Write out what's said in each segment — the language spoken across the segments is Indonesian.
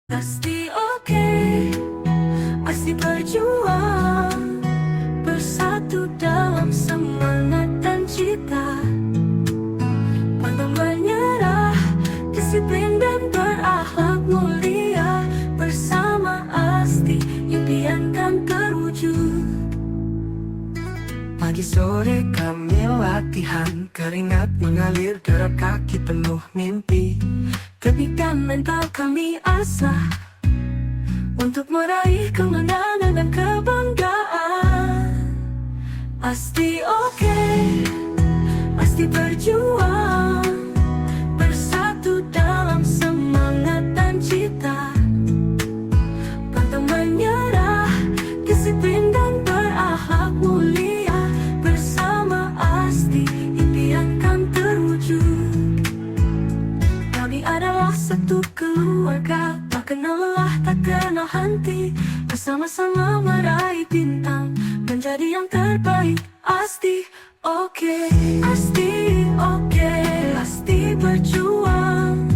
Pasti oke, pasti berjuang, bersatu dalam semangat dan cita. Pantang menyerah, disiplin dan berakhlak mulia. Bersama Asti, impian kan terwujud. Pagi sore kami latihan, keringat mengalir, gerak kaki penuh mimpi. Teknikan mental kami asah untuk meraih kemenangan dan kebanggaan. Pasti oke, pasti berjuang, bersatu dalam semangat dan cita. Pantang menyerah, disiplin dan berakhlak mulia. Bersama Asti, impian kan terwujud. Kami adalah satu keluarga, tak kenal lelah, tak kenal henti. Bersama-sama meraih bintang, menjadi yang terbaik. Asti oke, Asti oke, Asti berjuang,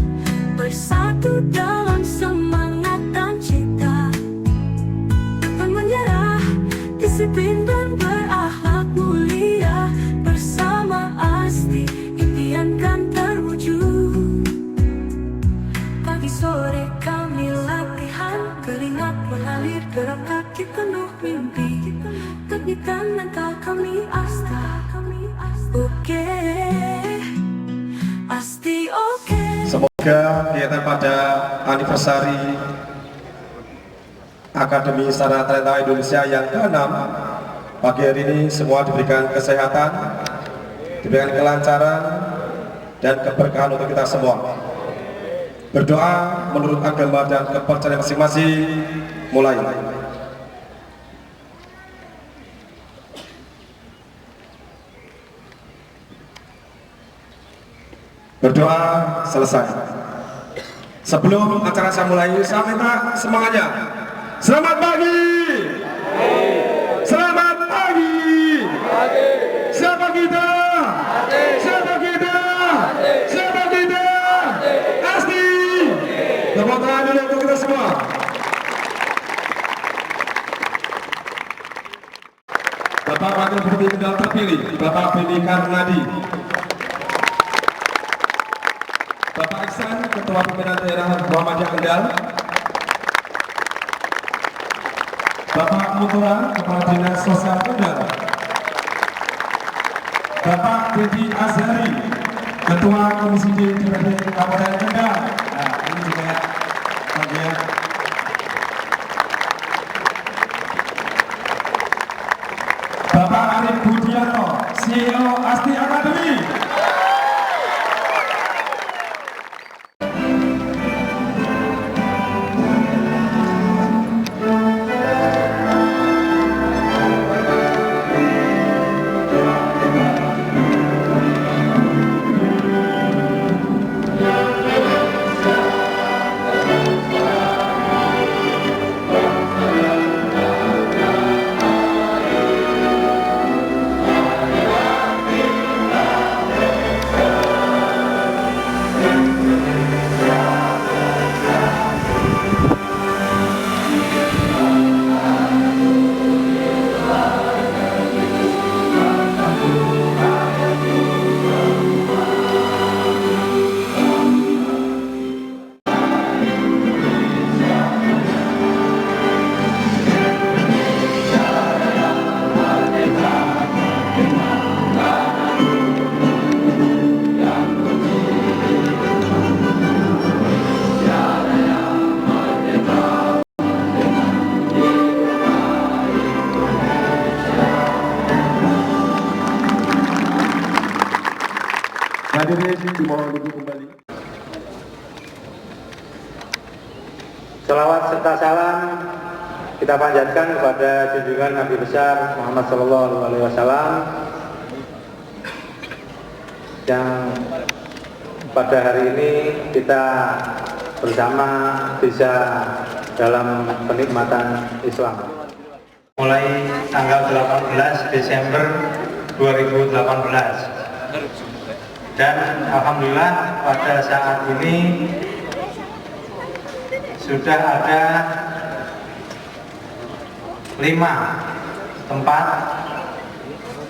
bersatu dalam semangat dan cita. Tanpa menyerah, disiplin dan berakhlak mulia. Bersama Asti, impian kan terwujud. Pagi sore kami latihan, keringat mengalir, gerak kaki penuh mimpi. Teknikan mental kami asta. Oke, Asti oke. Semoga kegiatan pada anniversary Akademi Sarana Talenta Indonesia yang ke-6 pagi hari ini semua diberikan kesehatan, diberikan kelancaran dan keberkahan untuk kita semua. Berdoa menurut agama dan kepercayaan masing-masing. Mulai. Berdoa selesai. Sebelum acara saya mulai, saya minta semangatnya. Selamat pagi. Selamat pagi. Siapa kita? Siapa kita? Siapa kita? Asti. Tepuk tangan dulu untuk kita semua. Bapak Wakil Bupati Kendal terpilih, Bapak Beni Karnadi. Bapak Iksan, Ketua Pimpinan Daerah Muhammadiyah Kendal. Bapak Mutura, Kepala Dinas Sosial Kendal. Bapak Dedi Azhari, Ketua Komisi DPRD Kabupaten Kendal. Nah, ini juga bagian. Bapak Arif Budiarto, CEO Asti Academy. Hadirin dimohon duduk kembali. Salawat serta salam kita panjatkan kepada junjungan Nabi besar Muhammad SAW yang pada hari ini kita bersama bisa dalam penikmatan Islam. Mulai tanggal 18 Desember 2018. Dan alhamdulillah pada saat ini sudah ada 5 tempat,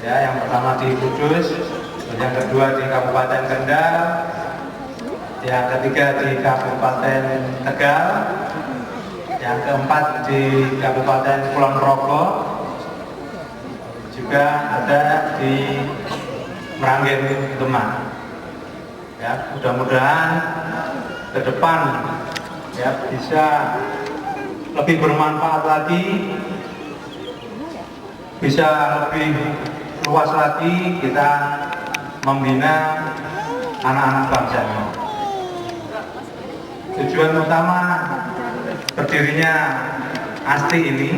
ya, yang pertama di Kudus, yang kedua di Kabupaten Kendal, yang ketiga di Kabupaten Tegal, yang keempat di Kabupaten Kulon Progo, juga ada di Meranggen Demak. Ya, mudah-mudahan ke depan ya bisa lebih bermanfaat lagi, bisa lebih luas lagi kita membina anak-anak bangsa ini. Tujuan utama berdirinya ASTI ini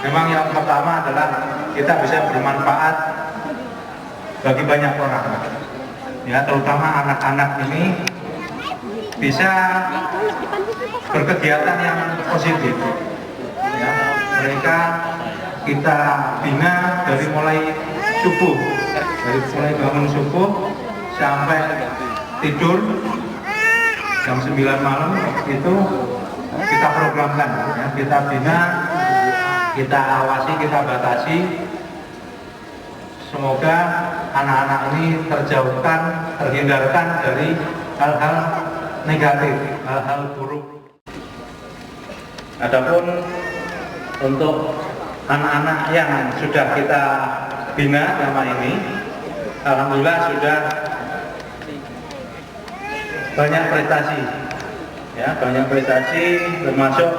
memang yang pertama adalah kita bisa bermanfaat bagi banyak orang, ya, terutama anak-anak ini bisa berkegiatan yang positif, ya. Mereka kita bina dari mulai subuh, dari mulai bangun subuh sampai tidur jam 9 malam itu kita programkan, ya. Kita bina, kita awasi, kita batasi. Semoga anak-anak ini terjauhkan, terhindarkan dari hal-hal negatif, hal-hal buruk. Adapun untuk anak-anak yang sudah kita bina selama ini, alhamdulillah sudah banyak prestasi, ya, banyak prestasi, termasuk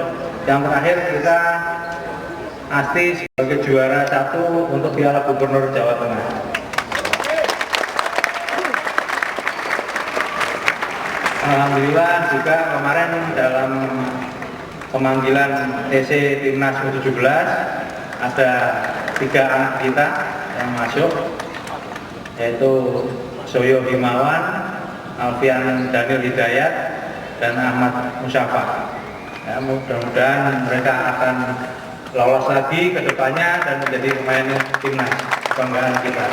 yang terakhir kita ASTI sebagai juara 1 untuk Piala Gubernur Jawa Tengah. Alhamdulillah juga kemarin dalam pemanggilan TC Timnas U17 ada 3 anak kita yang masuk, yaitu Soyo Himawan, Alfian Daniel Hidayat, dan Ahmad Musyafa. Ya, mudah-mudahan mereka akan lolos lagi ke depannya dan menjadi pemain timnas kebanggaan kita.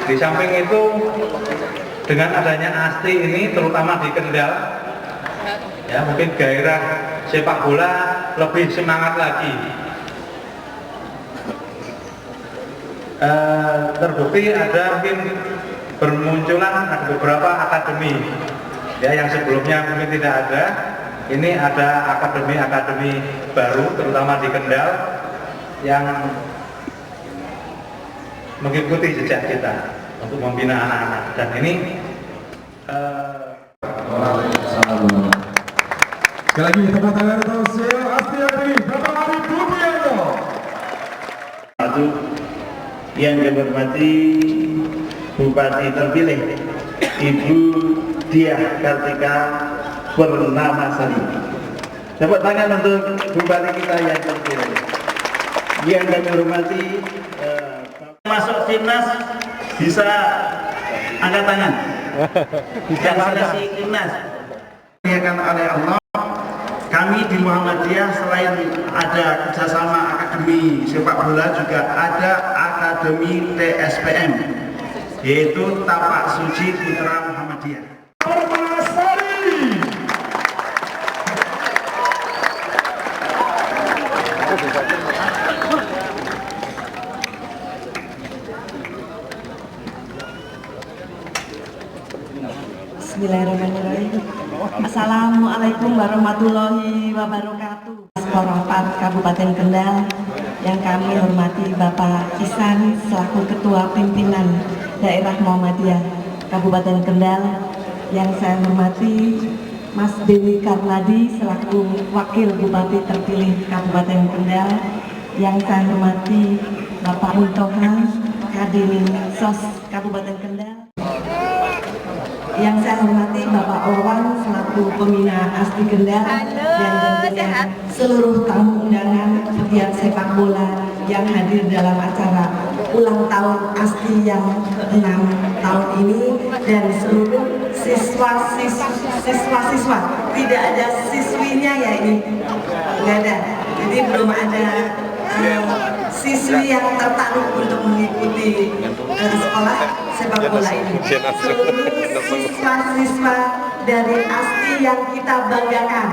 Di samping itu, dengan adanya ASTI ini terutama di Kendal, ya, mungkin gairah sepak bola lebih semangat lagi. Terbukti ada mungkin bermunculan ada beberapa akademi, ya, yang sebelumnya mungkin tidak ada. Ini ada akademi-akademi baru, terutama di Kendal, yang mengikuti jejak kita untuk membina anak-anak. Dan ini sekali lagi tepuk tangan untuk CEO ASTI Agri, Bapak Arif Budianto. Yang kami hormati Bupati terpilih Ibu Diah Kartika Purnamasari. Tepuk tangan untuk Bupati kita yang terpilih. Yang kami hormati masuk timnas bisa angkat tangan. Bisa seleksi timnas. Diakan oleh Allah. Kami di Muhammadiyah selain ada kerjasama akademi sepak bola juga ada akademi TSPM, yaitu Tapak Suci Putra Muhammadiyah. Bismillahirrahmanirrahim. Assalamualaikum warahmatullahi wabarakatuh. Korompat Kabupaten Kendal yang kami hormati Bapak Ihsan selaku Ketua Pimpinan Daerah Muhammadiyah Kabupaten Kendal, yang saya hormati Mas Dewi Karnadi selaku Wakil Bupati terpilih Kabupaten Kendal, yang saya hormati Bapak Muntoha Kadin Sos Kabupaten Kendal, yang saya hormati Bapak Orwan selaku pembina ASTI Kendal, dan tentunya seluruh tamu undangan pegiat sepak bola yang hadir dalam acara ulang tahun ASTI yang ke-6 tahun ini, dan seluruh siswa-siswa, tidak ada siswinya ya, ini nggak ada, jadi belum ada siswi yang tertarik untuk mengikuti sekolah sepak bola ini. Seluruh siswa-siswa dari Asti yang kita banggakan.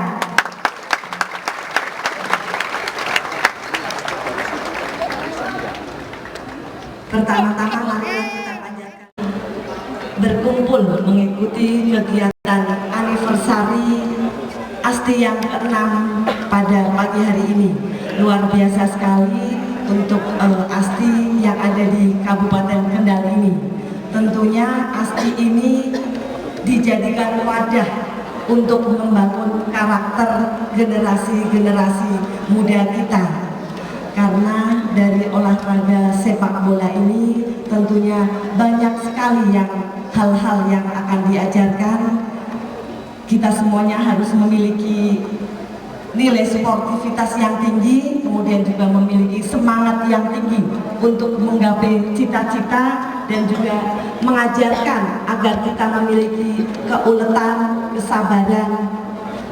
Pertama-tama marilah kita panjatkan berkumpul mengikuti kegiatan anniversary Asti yang ke-6 pada pagi hari ini. Luar biasa sekali untuk Asti yang ada di Kabupaten Kendal ini. Tentunya Asti ini dijadikan wadah untuk membangun karakter generasi-generasi muda kita. Karena dari olahraga sepak bola ini tentunya banyak sekali hal-hal yang akan diajarkan. Kita semuanya harus memiliki nilai sportivitas yang tinggi, kemudian juga memiliki semangat yang tinggi untuk menggapai cita-cita dan juga mengajarkan agar kita memiliki keuletan, kesabaran,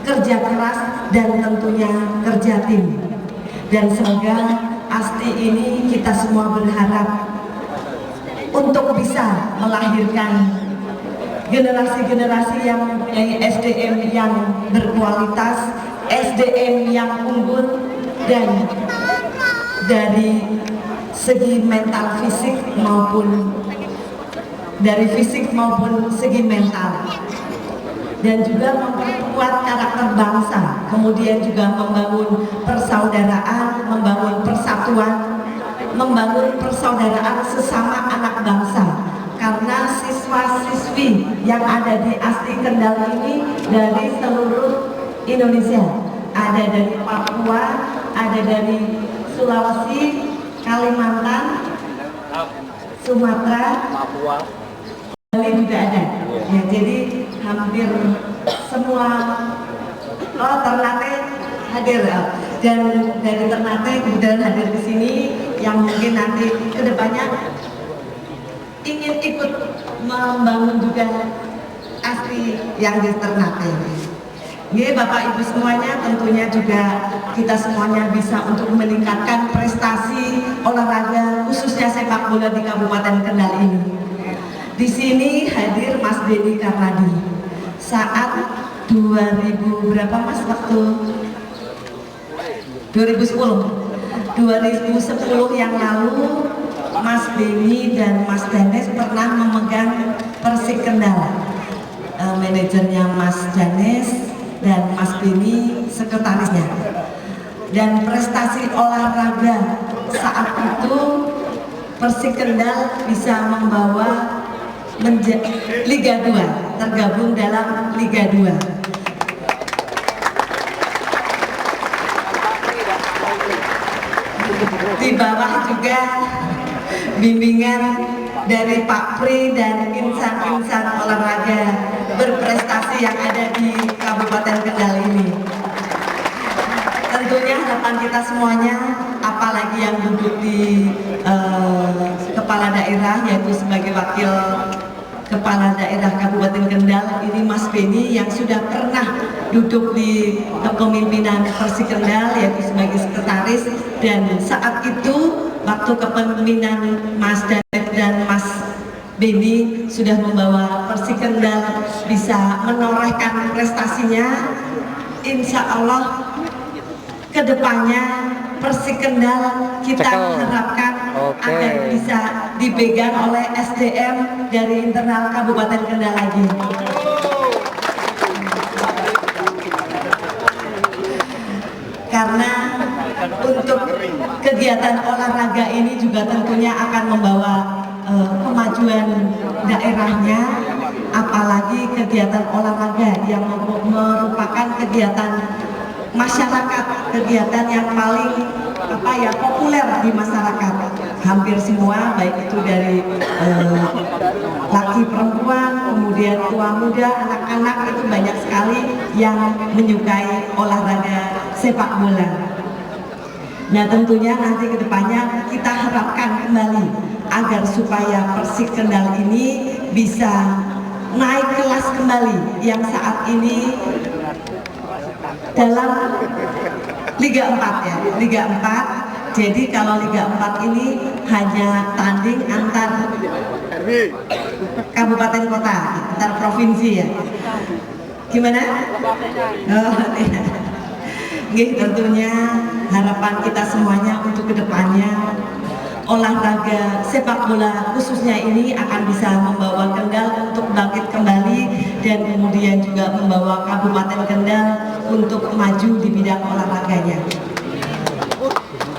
kerja keras, dan tentunya kerja tim. Dan semoga Asti ini kita semua berharap untuk bisa melahirkan generasi-generasi yang mempunyai SDM yang berkualitas, SDM yang unggul, dan dari segi mental fisik maupun dari fisik maupun segi mental, dan juga memperkuat karakter bangsa, kemudian juga membangun persaudaraan, membangun persatuan, membangun persaudaraan sesama anak bangsa. Karena siswa-siswi yang ada di Asti Kendal ini dari seluruh Indonesia, ada dari Papua, ada dari Sulawesi, Kalimantan, Sumatera, Bali juga ada. Ya, jadi hampir semua Ternate hadir, dan dari Ternate kemudian hadir di sini yang mungkin nanti kedepannya ingin ikut membangun juga Asti yang di Ternate. Ini Bapak Ibu semuanya, tentunya juga kita semuanya bisa untuk meningkatkan prestasi olahraga khususnya sepak bola di Kabupaten Kendal ini. Di sini hadir Mas Denny Karnadi. Saat 2000 berapa Mas waktu 2010 yang lalu Mas Denny dan Mas Danes pernah memegang Persik Kendal. Manajernya Mas Danes dan Mas Denny sekretarisnya. Dan prestasi olahraga saat itu Persik Kendal bisa membawa Liga 2, tergabung dalam Liga 2. Di bawah juga bimbingan dari Pak Pri dan insan-insan olahraga berprestasi yang ada di Kabupaten Kendal ini. Tentunya harapan kita semuanya, apalagi yang duduk di kepala daerah, yaitu sebagai wakil kepala daerah Kabupaten Kendal ini Mas Beni yang sudah pernah duduk di kepemimpinan Persik Kendal yaitu sebagai sekretaris, dan saat itu waktu kepemimpinan Mas Danes dan Mas Beni sudah membawa Persik Kendal bisa menorehkan prestasinya. Insya Allah kedepannya Persik Kendal kita harapkan agar bisa dipegang oleh SDM dari internal Kabupaten Kendal lagi. Karena untuk kegiatan olahraga ini juga tentunya akan membawa kemajuan daerahnya, apalagi kegiatan olahraga yang merupakan kegiatan masyarakat, kegiatan yang paling populer di masyarakat. Hampir semua, baik itu dari laki perempuan, kemudian tua muda, anak-anak, itu banyak sekali yang menyukai olahraga sepak bola. Nah tentunya nanti kedepannya kita harapkan kembali agar supaya Persik Kendal ini bisa naik kelas kembali, yang saat ini dalam Liga 4 ya, Liga 4. Jadi kalau Liga 4 ini hanya tanding antar kabupaten kota, antar provinsi ya. Gimana? Oh, tidak. Nggih, tentunya harapan kita semuanya untuk kedepannya olahraga sepak bola khususnya ini akan bisa membawa Kendal untuk bangkit kembali dan kemudian juga membawa Kabupaten Kendal untuk maju di bidang olahraganya.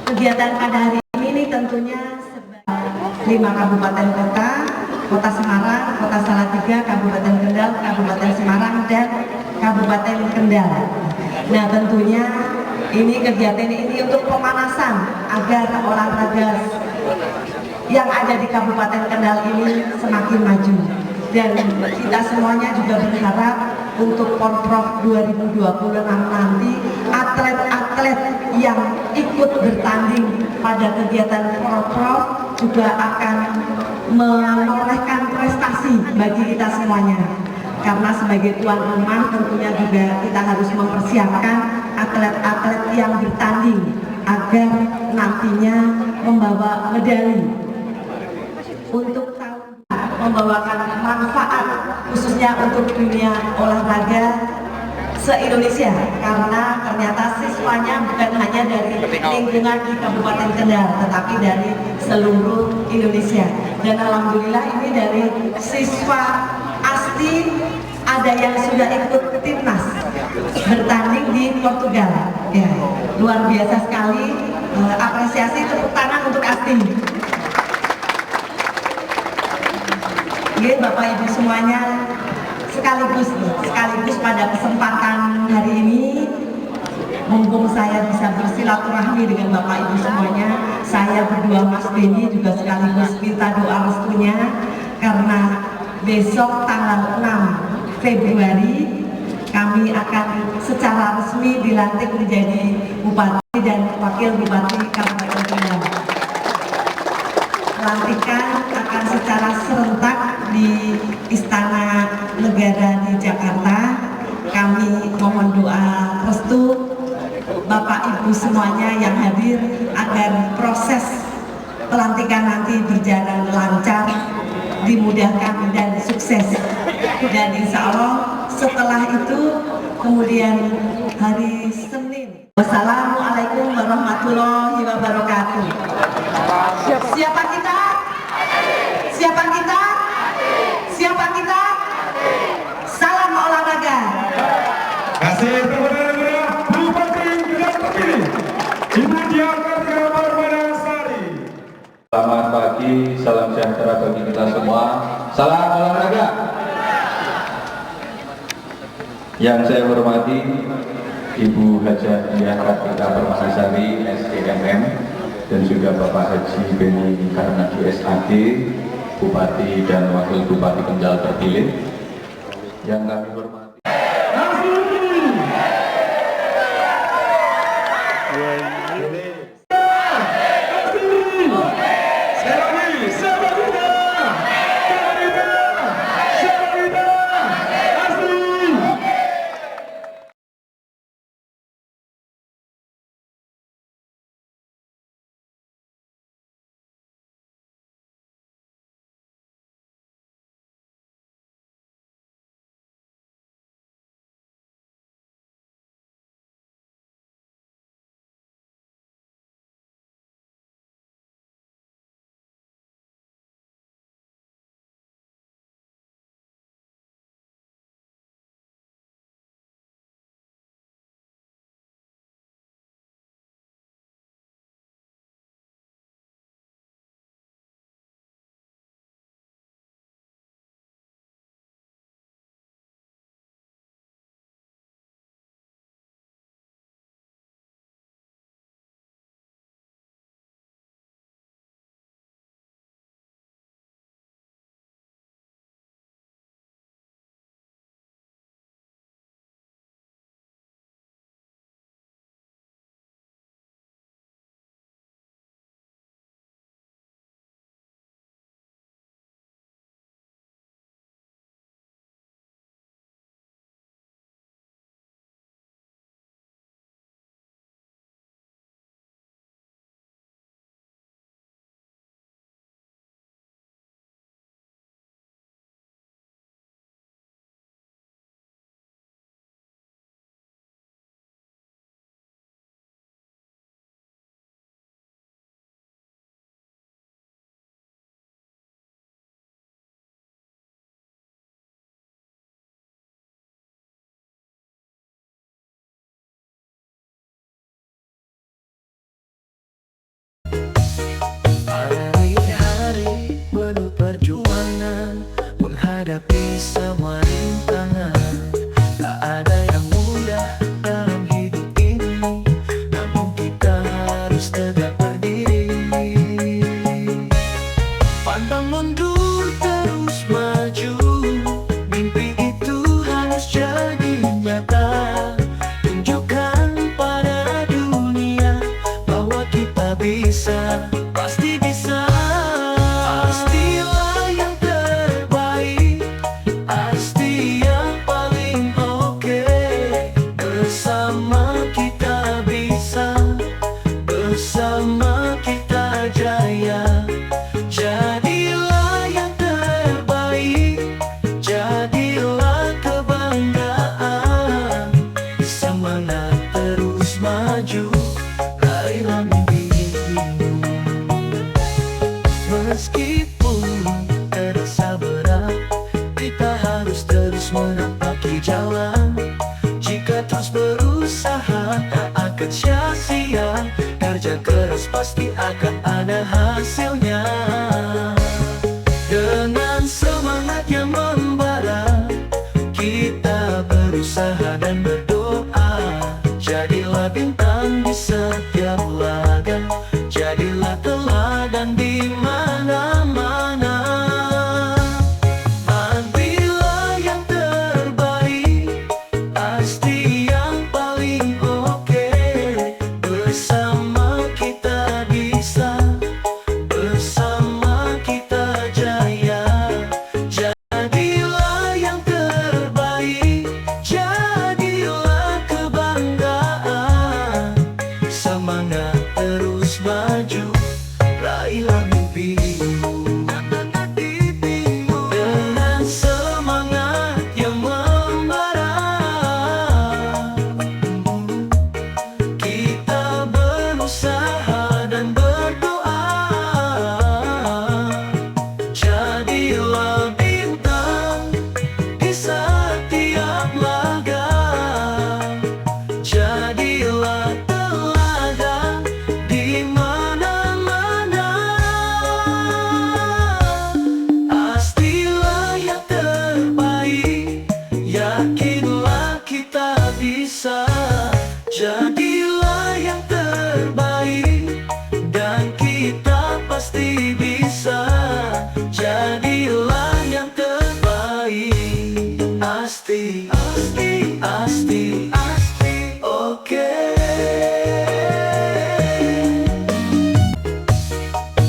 Kegiatan pada hari ini tentunya 5 kabupaten kota, Kota Semarang, Kota Salatiga, Kabupaten Kendal, Kabupaten Semarang, dan Kabupaten Kendal. Nah, tentunya ini kegiatan ini untuk pemanasan agar olahraga yang ada di Kabupaten Kendal ini semakin maju. Dan kita semuanya juga berharap untuk Porprov 2026 nanti atlet-atlet yang ikut bertanding pada kegiatan Porprov juga akan menorehkan prestasi bagi kita semuanya. Karena sebagai tuan rumah tentunya juga kita harus mempersiapkan atlet-atlet yang bertanding agar nantinya membawa medali untuk membawakan manfaat khususnya untuk dunia olahraga se-Indonesia, karena ternyata siswanya bukan hanya dari lingkungan di Kabupaten Kendal tetapi dari seluruh Indonesia. Dan alhamdulillah ini dari siswa ASTI ada yang sudah ikut timnas bertanding di Portugal. Ya, luar biasa sekali. Apresiasi, tepuk tangan untuk ASTI. Oke, Bapak Ibu semuanya, sekaligus pada kesempatan hari ini, mumpung saya bisa bersilaturahmi dengan Bapak Ibu semuanya, saya berdua Mas Beni juga sekaligus minta doa restunya karena besok tanggal 6 Februari kami akan secara resmi dilantik menjadi Bupati dan Wakil Bupati Kabupaten Kendal. Pelantikan akan secara serentak di Istana Negara di Jakarta. Kami mohon doa restu Bapak Ibu semuanya yang hadir agar proses pelantikan nanti berjalan lancar, dimudahkan dan sukses. Dan insya Allah setelah itu kemudian hari Senin. Wassalamualaikum warahmatullahi wabarakatuh. Siapa kita? Siapa kita? Siapa kita? Salam olahraga. Kasih kepada Bupati Kendal terpilih, Ibu Diah Kartika Parmanasari. Selamat pagi, salam sejahtera bagi kita semua. Salam olahraga. Yang saya hormati Ibu Hajah Diah Kartika Parmanasari SDMM dan juga Bapak Haji Beni Karnadi SAD, Bupati dan Wakil Bupati Kendal terpilih. Yang kami hormati terus berusaha, tak akan sia-sia. Kerja keras pasti akan ada hasilnya. Dengan semangat yang membara, kita berusaha dan berdoa. Jadilah bintang di setiap laga, jadilah teladan di mana-mana. Ambillah yang terbaik, pasti yang paling oke. Bersama kita bisa, bersama kita jaya. Jadilah yang terbaik, jadilah kebanggaan. Semangat terus maju, raihlah mimpimu. Dengan semangat yang membara, kita berusaha dan berdoa. Jadilah bintang di setiap laga, jadilah teladan di mana-mana. Pastilah yang terbaik, yakinlah kita bisa. Jadilah yang terbaik, dan kita pasti bisa. Jadilah yang terbaik, pasti, pasti, pasti, pasti, oke.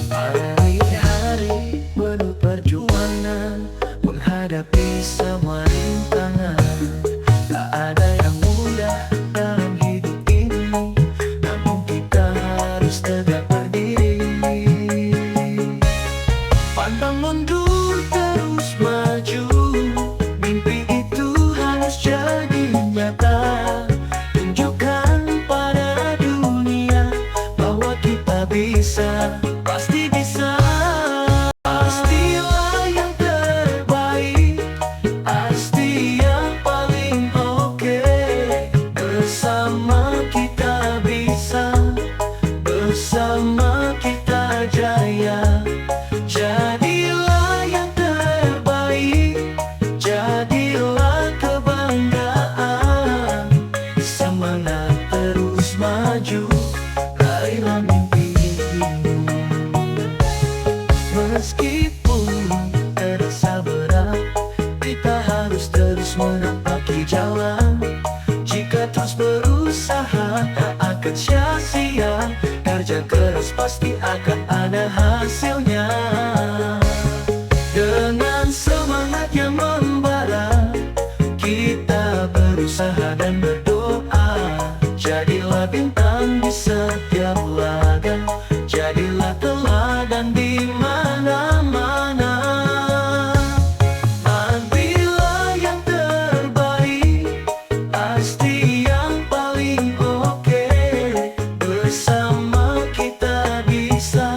Hari-hari penuh perjuangan, menghadapi semua rintangan. Tak ada yang mudah dalam hidup ini, namun kita harus tegak berdiri. Pantang mundur, terus maju. Mimpi itu harus jadi nyata. Tunjukkan pada dunia bahwa kita bisa, pasti bisa. Pastilah yang terbaik, pasti yang paling oke. Bersama kita bisa, bersama kita jaya. Jadilah yang terbaik, jadilah kebanggaan. Semangat terus maju, raihlah mimpimu. Meskipun terasa berat, kita harus terus menapaki jalan. Jika terus berusaha, tak akan sia-sia. Kerja keras pasti akan ada hasilnya. Dengan semangat yang membara, kita berusaha dan berdoa. Jadilah bintang di setiap laga, jadilah teladan di mana-mana. Ambillah yang terbaik, pasti yang paling oke. Bersama kita bisa,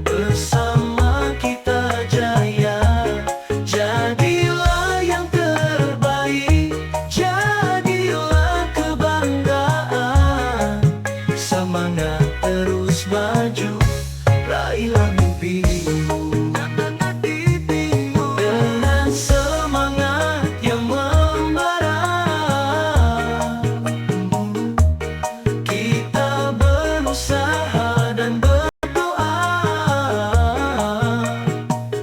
bersama kita jaya. Jadilah yang terbaik, jadilah kebanggaan. Semangat terus maju, raihlah mimpimu. Dengan semangat yang membara, kita berusaha dan berdoa.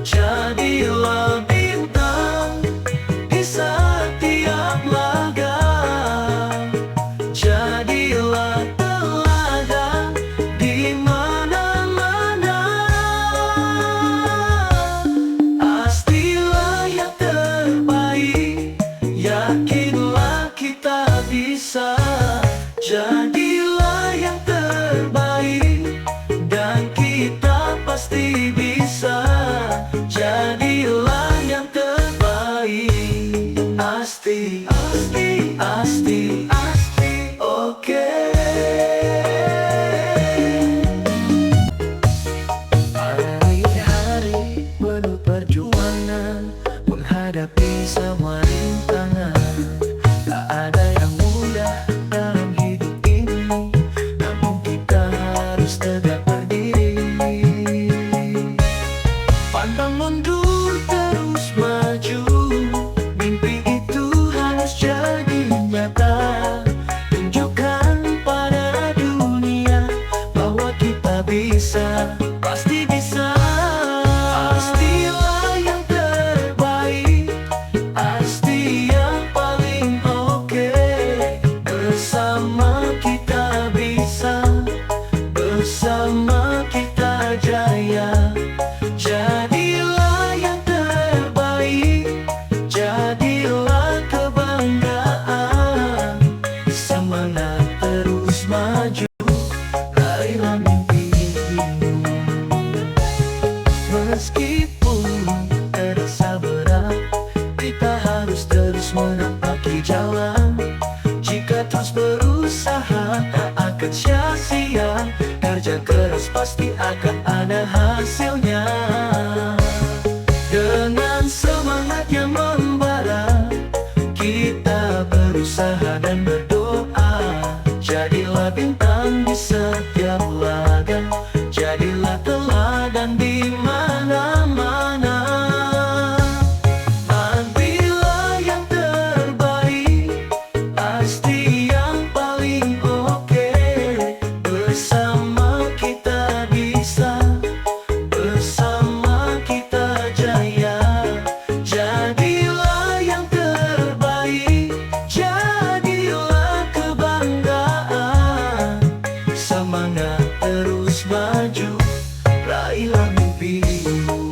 Jadilah bintang di setiap laga, jadilah teladan di mana-mana. Pastilah yang terbaik, yakinlah kita bisa. Jadilah yang terbaik, dan kita pasti bisa. Jadilah yang terbaik, pasti, pasti, pasti, pasti, oke. Hari-hari penuh perjuangan, menghadapi semua rintangan. Tak ada yang mudah terus berusaha tak akan sia-sia. Kerja keras pasti akan ada hasilnya. Dengan semangat yang membara, kita berusaha dan berdoa. Jadilah bintang di setiap laga, jadilah teladan di mana-mana. Ambillah yang terbaik, pasti yang paling oke. Bersama kita bisa, bersama kita jaya. Jadilah yang terbaik, jadilah kebanggaan. Semangat terus maju, raihlah mimpimu.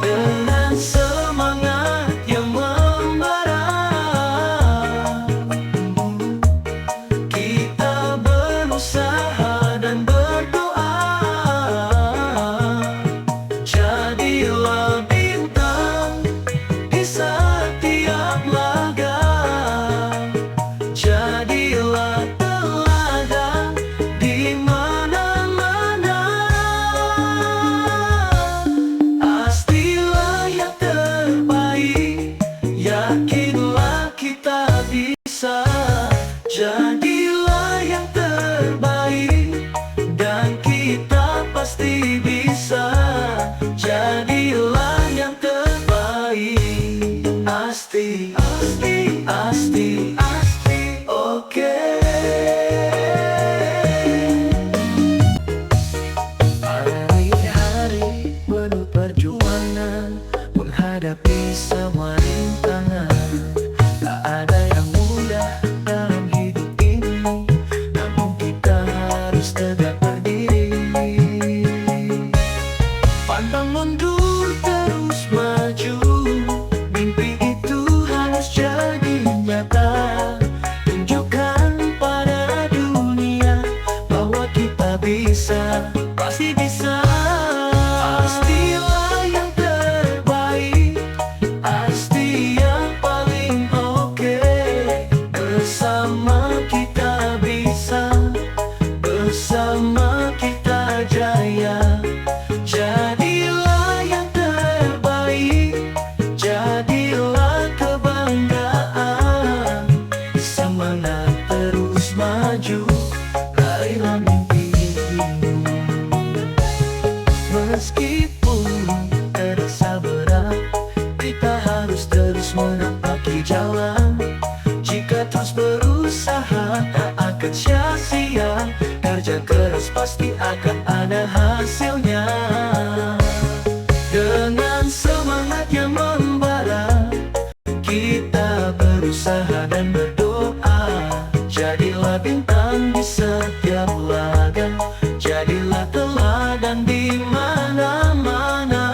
Dengan semangat yang membara, kita berusaha dan berdoa. Jadilah bintang di setiap laga, jadilah teladan di mana-mana. Pastilah yang terbaik, yakinlah kita bisa. Jadilah yang terbaik, dan kita pasti bisa. Jadilah yang terbaik, pasti, pasti, pasti, pasti, oke. Hari-hari penuh perjuangan, menghadapi semua rintangan. Tak ada yang mudah dalam hidup ini, namun kita harus tegak berdiri. Pantang mundur, terus maju. Mimpi itu harus jadi nyata. Tunjukkan pada dunia bahwa kita bisa, pasti bisa. Pastilah yang terbaik, pasti yang paling oke. Bersama kita bisa, bersama kita jaya. Jadilah yang terbaik, jadilah kebanggaan. Semangat terus maju, raihlah mimpimu. Meskipun terasa berat, kita harus terus menapaki jalan. Jika terus berusaha tak akan sia-sia. Kerja keras pasti akan ada hasilnya. Dengan semangat yang membara, kita berusaha dan berdoa. Jadilah bintang di setiap laga, jadilah teladan di mana-mana.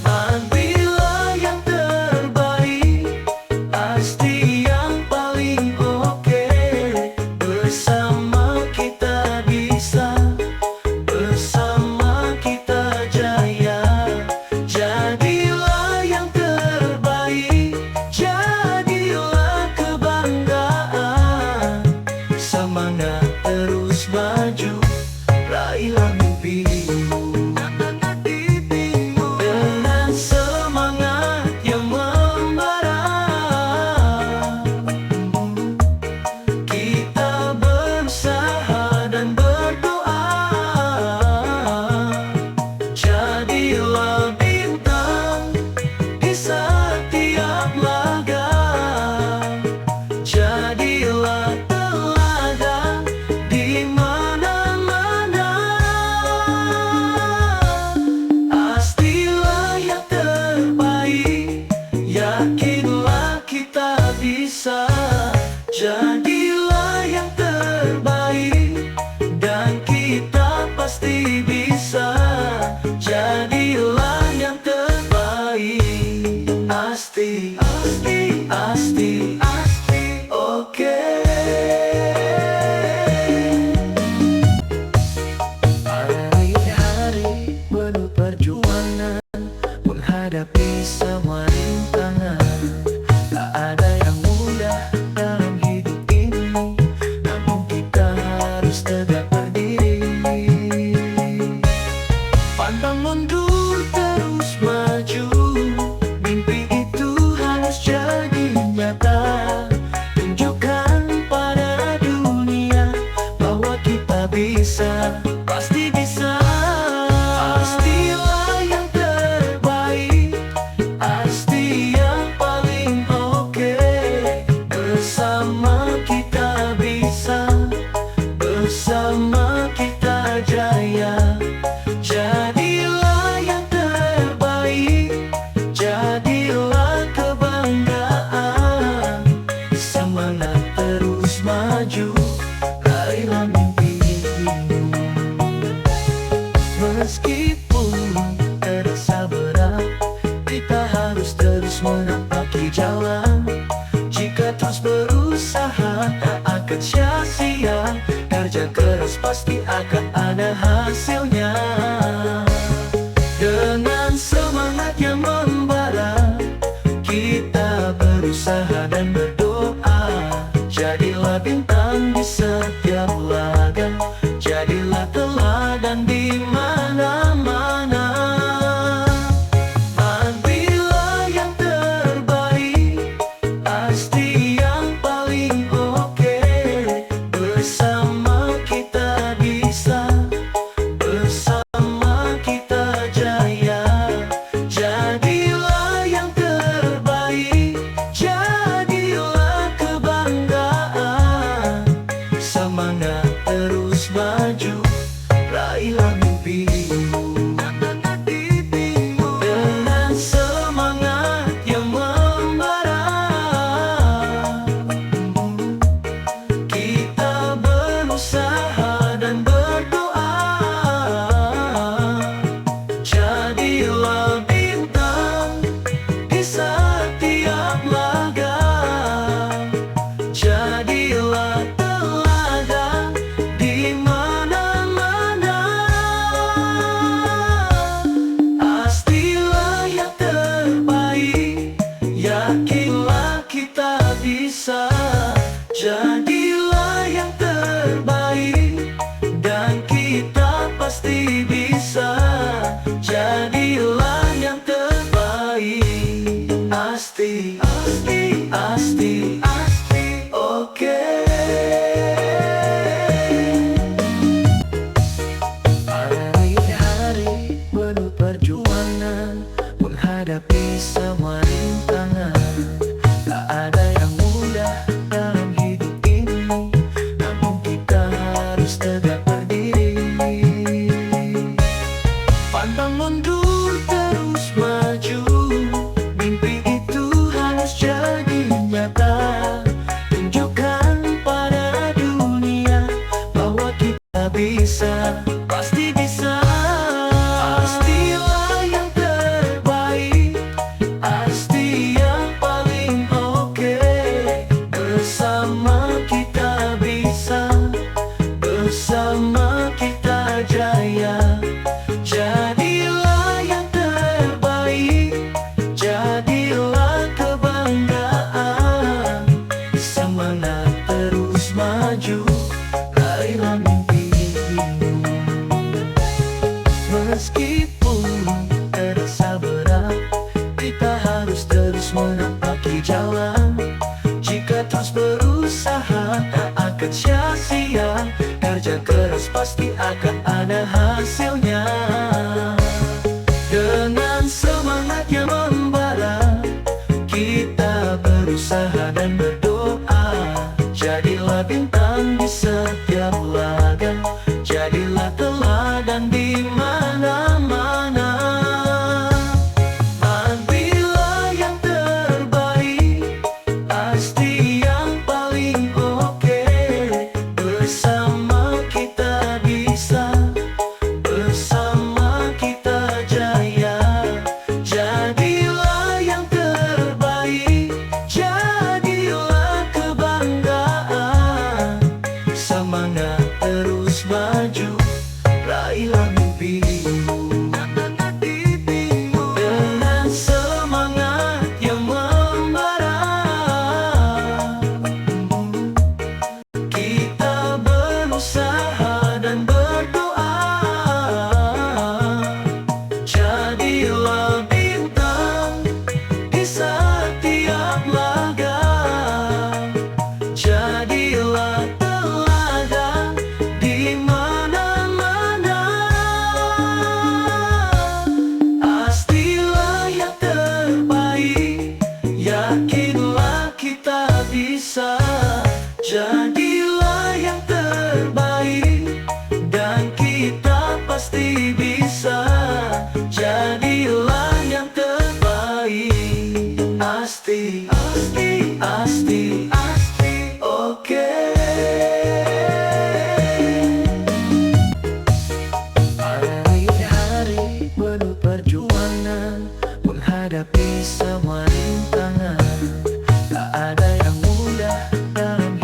Ambillah yang terbaik, pasti yang paling oke. Bersama kita bisa, bersama kita jaya. Jadilah yang terbaik, jadilah kebanggaan. Semangat terus maju, raihlah mimpimu. Dengan semangat yang membara, kita berusaha dan berdoa. Jadilah bintang di setiap laga, jadilah teladan di mana-mana. Pastilah yang terbaik, yakinlah kita bisa. Jadilah yang terbaik, dan kita pasti bisa. Jadilah yang terbaik, pasti, pasti, pasti, pasti, oke. Hari-hari penuh perjuangan, menghadapi semua rintangan. Tak ada yang mudah berusaha tak akan sia-sia. Kerja keras pasti akan ada hasilnya. Dengan semangat yang membara, kita berusaha dan berdoa. Jadilah bintang di setiap laga, jadilah teladan di mana-mana. Ambillah yang terbaik, pasti yang paling oke. Bersama kita bisa, bersama kita jaya. Jadilah yang terbaik, jadilah kebanggaan. Semangat terus maju, raihlah mimpimu. Dengan semangat yang membara, kita berusaha dan berdoa. Jadilah bintang di setiap laga, jadilah teladan di mana-mana. Pastilah yang terbaik, yakinlah kita bisa. Jadilah yang terbaik, dan kita pasti bisa. Jadilah yang terbaik, pasti, pasti, pasti, pasti, oke. Hari-hari penuh perjuangan, menghadapi semua rintangan. Tak ada yang mudah dalam hidup ini, namun kita harus tegak berdiri. Pantang mundur, terus maju. Mimpi itu harus jadi nyata. Tunjukkan pada dunia bahwa kita bisa, pasti bisa. Pastilah yang terbaik, pasti yang paling oke. Bersama kita bisa, bersama kita jaya. Jadilah yang terbaik, jadilah kebanggaan. Semangat terus maju, raihlah mimpimu. Meskipun terasa berat, kita harus terus menapaki jalan. Jika terus berusaha tak akan sia-sia. Kerja keras pasti akan ada hasilnya. Dengan semangat yang membara, kita berusaha dan berdoa. Jadilah bintang di setiap laga, jadilah teladan di mana-mana. Ambillah yang terbaik, pasti yang paling oke. Bersama kita bisa, bersama kita jaya. Jadilah yang terbaik, jadilah kebanggaan. Semangat terus maju, raihlah mimpimu. Dengan semangat yang membara, kita berusaha dan berdoa. Jadilah bintang di setiap laga, jadilah teladan di mana-mana. Pastilah yang terbaik, yakinlah kita bisa. Jadilah yang terbaik, dan kita pasti bisa. Jadilah yang terbaik, pasti, pasti, pasti, pasti, oke. Hari-hari penuh perjuangan, menghadapi semua rintangan. Tak ada yang mudah dalam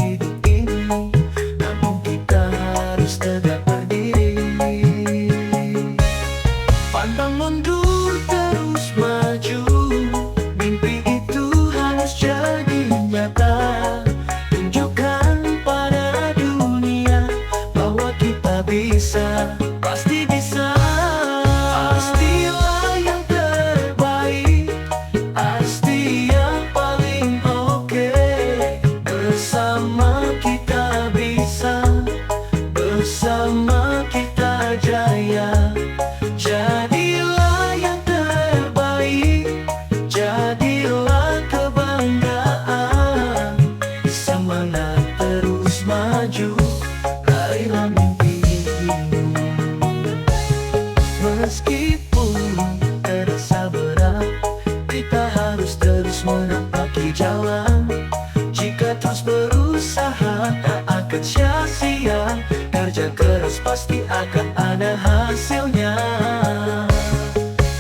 akan sia-sia. Kerja keras pasti akan ada hasilnya.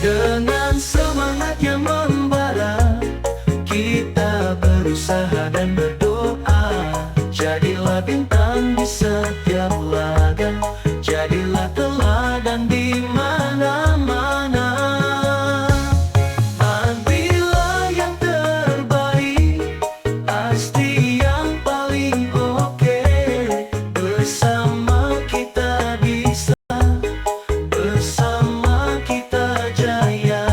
Dengan semangat yang membara, kita berusaha dan berdoa. Jadilah bintang di setiap laga, jadilah teladan di mana-mana. Ambillah yang terbaik, pasti yang paling oke. Bersama kita bisa, bersama kita jaya.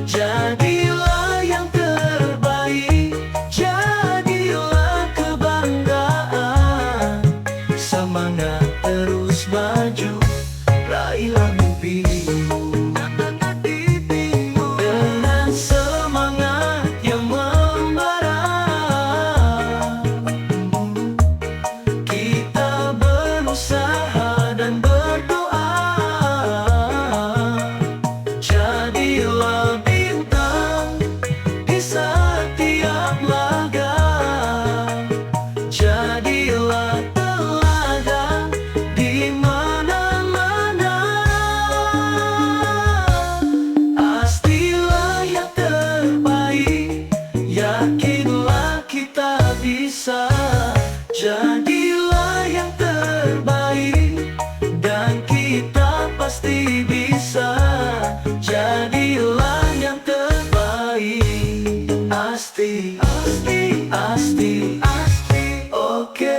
Jadilah yang terbaik, jadilah kebanggaan. Semangat terus maju, raihlah mimpimu. Dengan semangat yang membara, kita berusaha dan berdoa. Jadilah bintang di setiap laga, jadilah teladan di mana-mana. Pastilah yang terbaik, yakinlah kita bisa. Jadilah yang terbaik, dan kita pasti bisa. Jadilah yang terbaik, pasti, pasti, pasti, pasti, oke.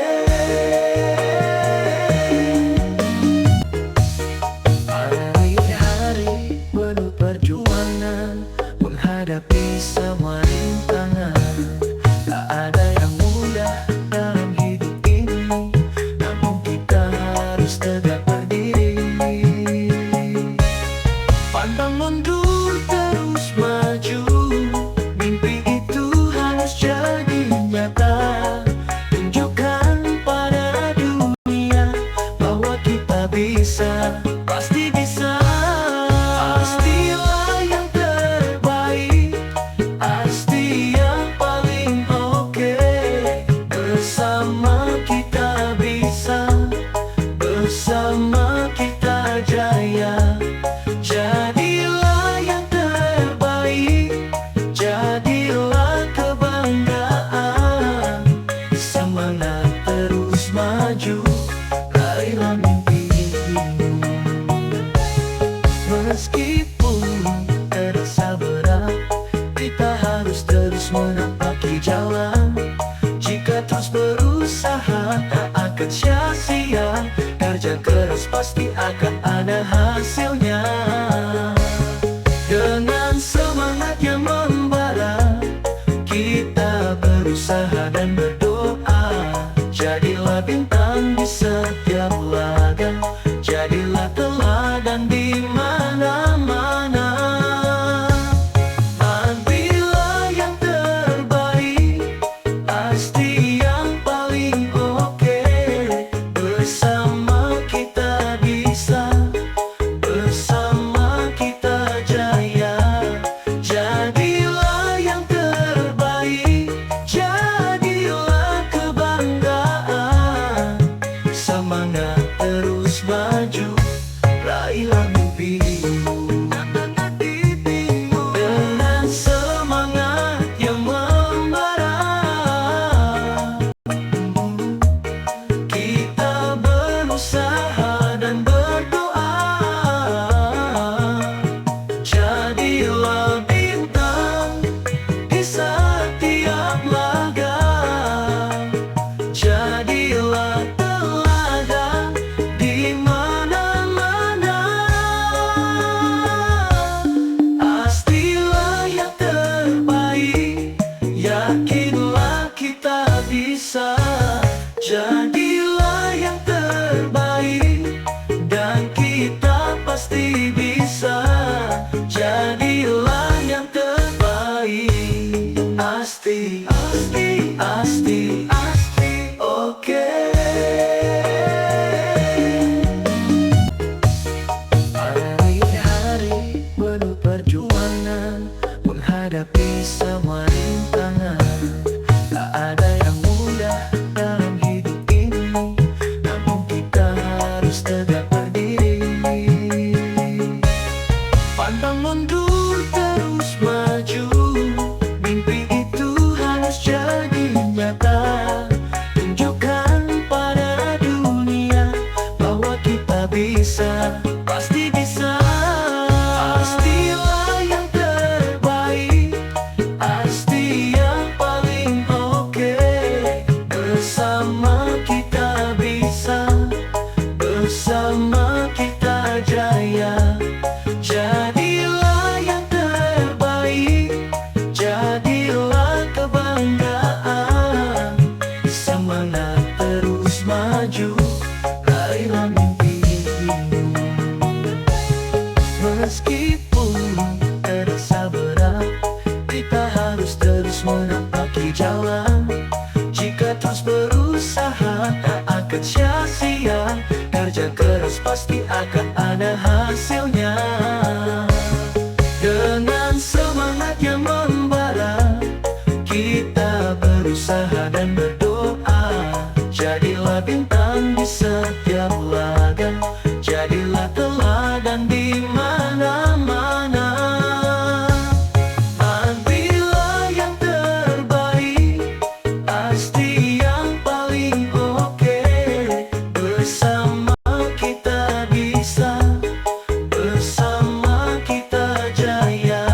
Hari-hari penuh perjuangan, menghadapi semua rintangan. Tak ada yang mudah dalam hidup ini, namun kita harus tegak berdiri. Pantang mundur, terus maju. Mimpi itu harus jadi nyata. Tunjukkan pada dunia bahwa kita bisa, pasti bisa. Pastilah yang terbaik, pasti yang paling oke. Bersama kita bisa, bersama kita jaya. Jadilah yang terbaik, jadilah kebanggaan. Semangat terus maju, raihlah mimpimu. Meskipun terasa berat, kita harus terus menapaki jalan. Jika terus berusaha, tak akan sia-sia. Kerja keras pasti akan ada hasilnya. Dengan semangat yang membara, kita berusaha dan berdoa. Jadilah bintang di setiap laga, jadilah teladan di mana-mana. Ambillah yang terbaik, pasti yang paling oke. Bersama kita bisa, bersama kita jaya. Jadilah yang terbaik, jadilah kebanggaan. Semangat terus maju, raihlah mimpimu. Dengan semangat yang membara, kita berusaha dan berdoa. Jadilah bintang di setiap laga, jadilah teladan di mana-mana. Pastilah yang terbaik, yakinlah kita bisa. Jadilah yang terbaik, dan kita pasti bisa. Jadilah yang terbaik, pasti, pasti, pasti, pasti, oke. Hari-hari penuh perjuangan, menghadapi semua rintangan. Tak ada yang mudah dalam hidup ini, nyata. Tunjukkan pada dunia bahwa kita bisa, pasti bisa. Pastilah yang terbaik, pasti yang paling oke. Bersama kita bisa, bersama kita jaya. Jadilah yang terbaik, jadilah kebanggaan. Semangat terus maju, raihlah mimpimu. Meskipun terasa berat, kita harus terus menapaki jalan. Jika terus berusaha, tak akan sia-sia. Kerja keras pasti akan ada hasilnya. Dengan semangat yang membara, kita berusaha dan berdoa. Jadilah bintang di setiap laga, jadilah teladan di mana-mana. Ambillah yang terbaik, pasti yang paling oke. Bersama kita bisa, bersama kita jaya.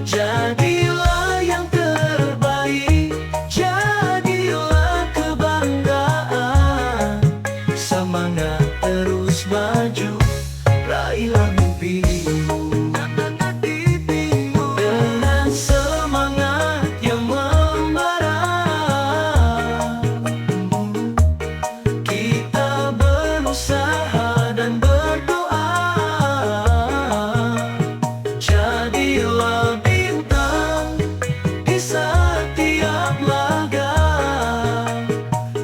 Jadilah yang terbaik, jadilah kebanggaan. Semangat terus maju, raihlah mimpimu. Dengan semangat yang membara, kita berusaha dan berdoa. Jadilah bintang di setiap laga,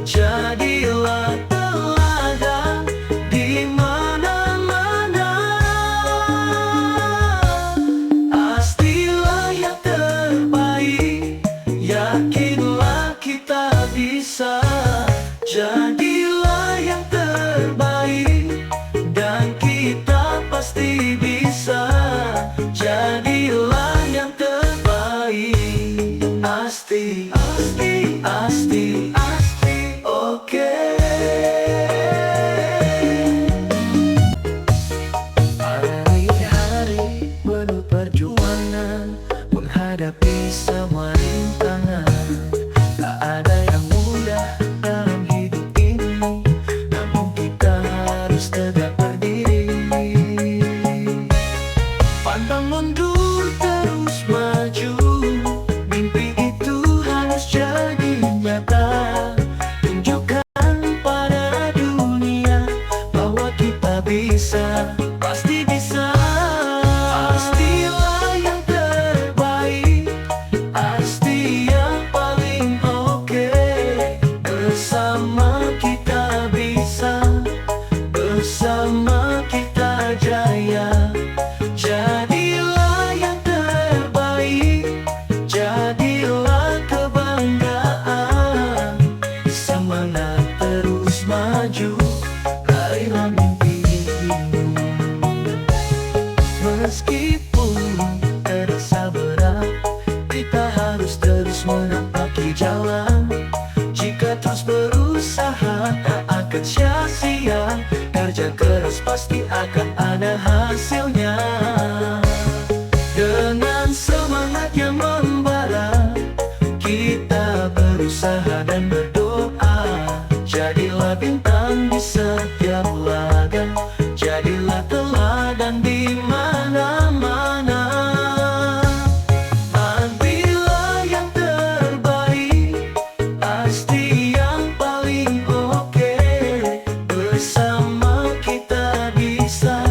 jadilah teladan di mana-mana. Pastilah yang terbaik, yakinlah kita bisa. Jadilah yang terbaik, dan kita pasti bisa. Jadilah yang terbaik, pasti, pasti, pasti, pasti, oke. Hari-hari penuh perjuangan, menghadapi semua rintangan. Tak ada yang mudah dalam hidup ini, namun kita harus tegak berdiri. Pantang mundur, terus maju. Mimpi itu harus jadi nyata. Tunjukkan pada dunia bahwa kita bisa, pasti bisa. Pastilah yang terbaik, pasti yang paling oke. Bersama kita bisa, bersama kita jaya. Jadilah yang terbaik, jadilah kebanggaan. Semangat terus maju, raihlah mimpimu. Meskipun terasa berat, kita harus terus menapaki jalan. Jika terus berusaha, tak akan sia-sia. Kerja keras pasti akan ada hasilnya. Dengan semangat yang membara, kita berusaha dan berdoa. Jadilah bintang di setiap laga, jadilah teladan di mana-mana. Ambillah yang terbaik, pasti yang paling oke. Bersama kita bisa,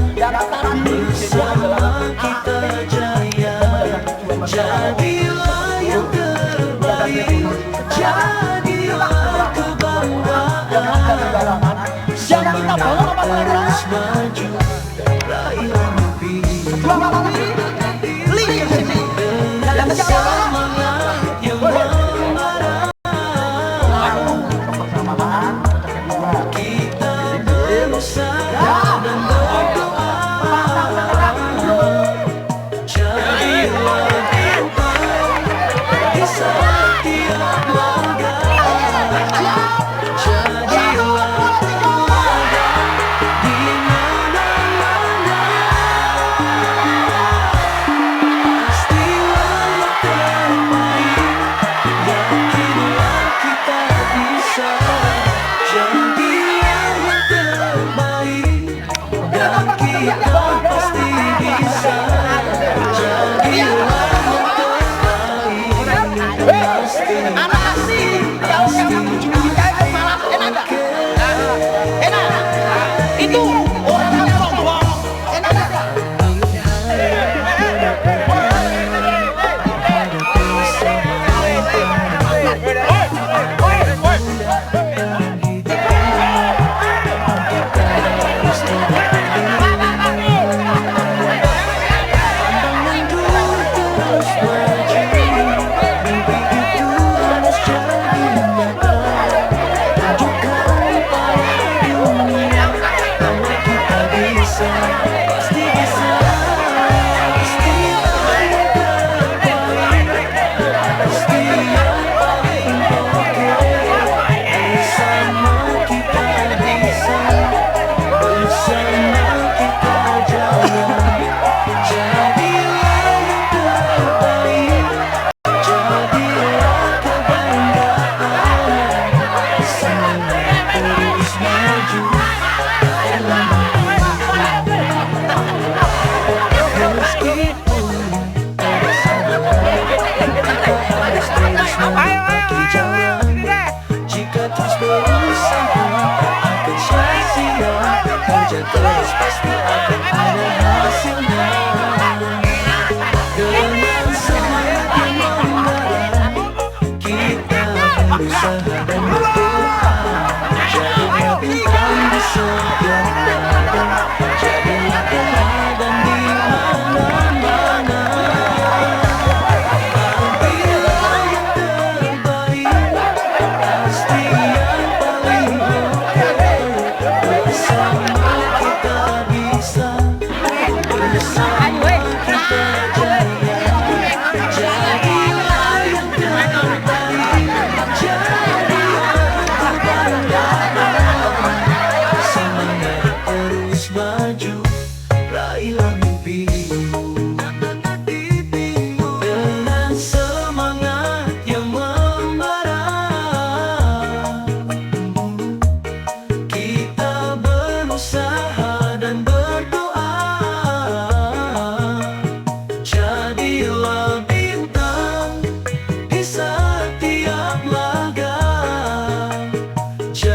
bersama kita jaya. Jadilah yang terbaik, jadilah kebanggaan. Semangat terus maju, raihlah mimpimu. Dengan semangat yang membara, kita berusaha dan berdoa. Jadilah bintang di setiap laga, Terus pasti akan ada hasilnya. Dengan semangat yang membara, kita berusaha dan berdoa. Jadilah bintang di setiap ladang, jadilah teladan di mana-mana. Ambillah yang terbaik, pasti yang paling oke. Bersama kita bisa, bersama kita jaya. Jadilah yang terbaik, jadilah kebanggaan. Semangat terus maju, raihlah mimpimu. Dengan semangat yang membara, kita berusaha dan berdoa.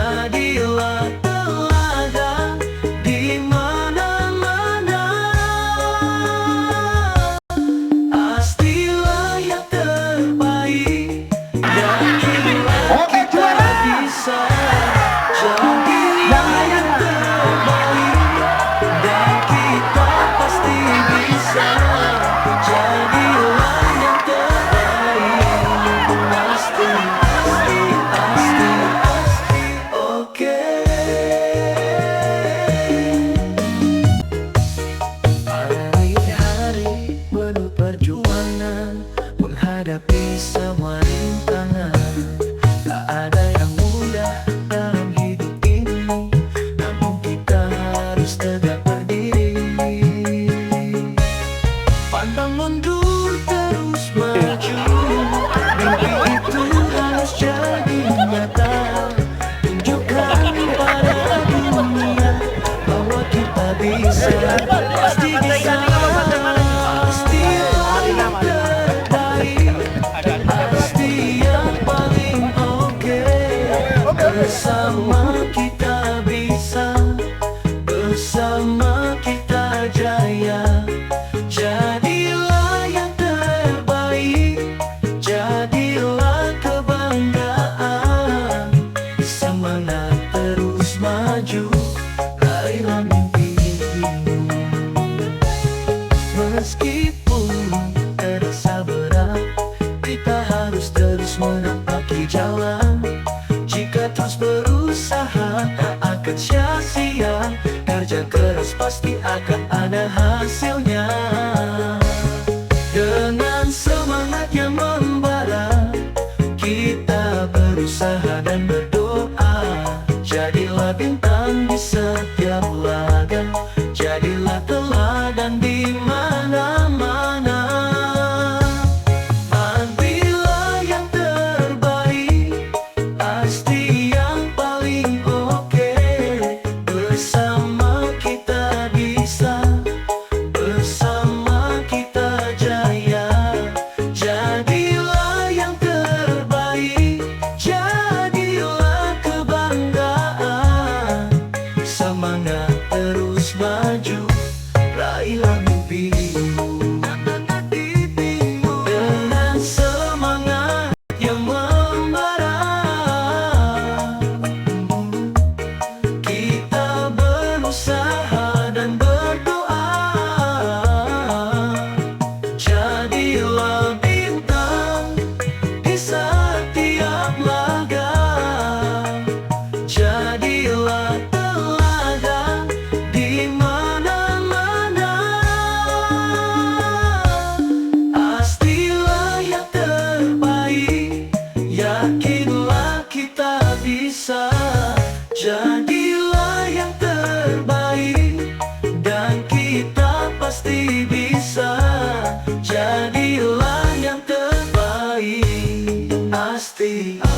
Jadilah bintang di setiap laga, jadilah teladan di mana-mana. Pastilah yang terbaik, yakinlah kita bisa. Jadilah yang terbaik, dan kita pasti bisa. Jadilah yang terbaik, pasti, pasti, pasti, pasti oke. Hari-hari penuh perjuangan, menghadapi semua rintangan. Tak ada yang mudah dalam hidup ini, namun kita harus tegak berdiri. Pantang mundur, terus maju. Mimpi itu harus jadi nyata. Tunjukkan pada dunia bahwa kita bisa. Pasti bisa. Pastilah yang terbaik, pasti yang paling oke. Bersama kita bisa, bersama kita jaya. Jadilah yang terbaik, jadilah kebanggaan. Semangat terus maju, raihlah mimpimu. Meskipun terasa berat, kita harus terus menapaki jalan. Jika terus berusaha, tak akan sia-sia. Kerja keras pasti akan ada hasilnya. Dengan semangat yang membara, kita berusaha dan berdoa. Jadilah bintang di setiap laga, jadilah teladan di mana-mana. Ambillah yang terbaik, pasti yang paling oke. Bersama kita bisa, bersama kita jaya. Jadilah yang terbaik, pasti